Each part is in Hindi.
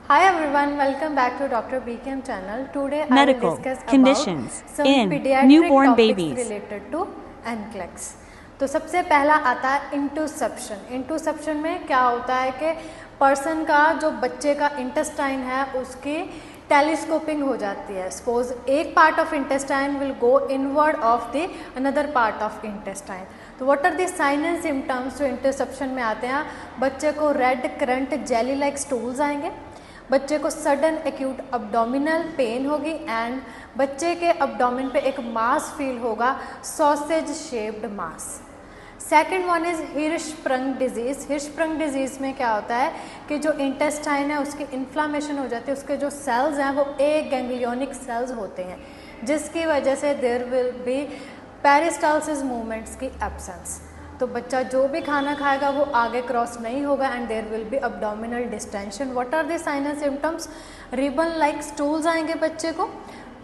Hi everyone, welcome back to Dr. BKM channel. Today Medical I will discuss conditions about some in pediatric newborn topics babies. related to NCLEX. तो सबसे पहला आता है इंटूसप्शन। इंटूसप्शन में क्या होता है कि पर्सन का जो बच्चे का इंटेस्टाइन है उसकी टेलीस्कोपिंग हो जाती है। सपोज एक part of intestine will go inward of the another part of intestine. तो what are the sign and symptoms जो इंटरसेप्शन में आते हैं? बच्चे को red currant jelly like stools आएंगे, बच्चे को सडन एक्यूट अब्डोमिनल पेन होगी एंड बच्चे के अब्डोमिन पे एक मास फील होगा, sausage shaped mass. Second one is Hirschsprung disease. Hirschsprung disease में क्या होता है कि जो इंटेस्टाइन है उसकी इन्फ्लामेशन हो जाती है, उसके जो सेल्स हैं वो एक गैंग्लियोनिक सेल्स होते हैं, जिसकी वजह से there will be peristalsis movements की एब्सेंस। तो बच्चा जो भी खाना खाएगा वो आगे क्रॉस नहीं होगा and there will be abdominal distension. What are the sign and symptoms? Ribbon like stools आएंगे बच्चे को,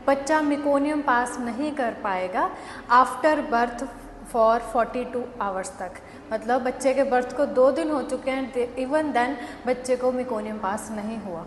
बच्चा मिकोनियम पास नहीं कर पाएगा आफ्टर बर्थ फॉर 42 आवर्स तक, मतलब बच्चे के बर्थ को 2 दिन हो चुके हैं, इवन देन बच्चे को मिकोनियम पास नहीं हुआ।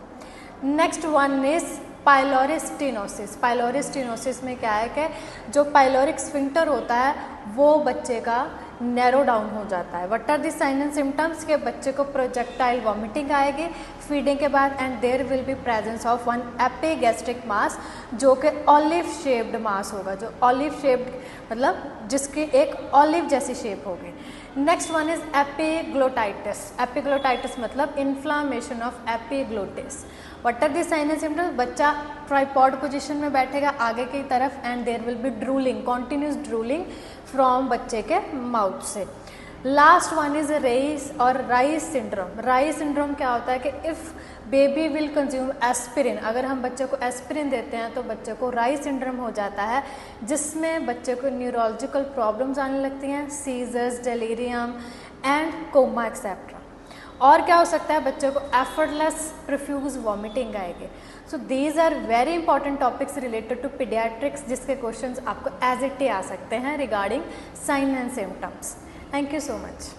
Next one is pylori stenosis. Pylori stenosis में क्या है कि जो पाइलोरिक स्फिंक्टर होता है वो बच्चे का नैरो डाउन हो जाता है। What are the sign and symptoms? के बच्चे को प्रोजेक्टाइल वॉमिटिंग आएगी फीडिंग के बाद and there will be presence of one epigastric mass जो कि ऑलिव शेप्ड मास होगा, जो ऑलिव शेप्ड मतलब जिसकी एक ऑलिव जैसी शेप होगी। Next one is epiglottitis. Epiglottitis मतलब inflammation of epiglottis. What are the sign and symptoms? बच्चा ट्राइपॉड पोजीशन में बैठेगा आगे की तरफ and there will be drooling, continuous drooling from बच्चे के माउथ से। लास्ट वन इज रेइस और राइस सिंड्रोम। राइस सिंड्रोम क्या होता है कि if baby will consume aspirin, अगर हम बच्चे को एस्पिरिन देते हैं तो बच्चे को राइस सिंड्रोम हो जाता है, जिसमें बच्चे को न्यूरोलॉजिकल प्रॉब्लम्स आने लगती हैं, seizures, delirium and coma etcetera. और क्या हो सकता है? बच्चे को एफर्टलेस प्रोफ्यूज वॉमिटिंग आएगी। So these are very important topics related to paediatrics, जिसके क्वेश्चंस आपको एज इट ही आ सकते हैं regarding sign and symptoms. Thank you so much.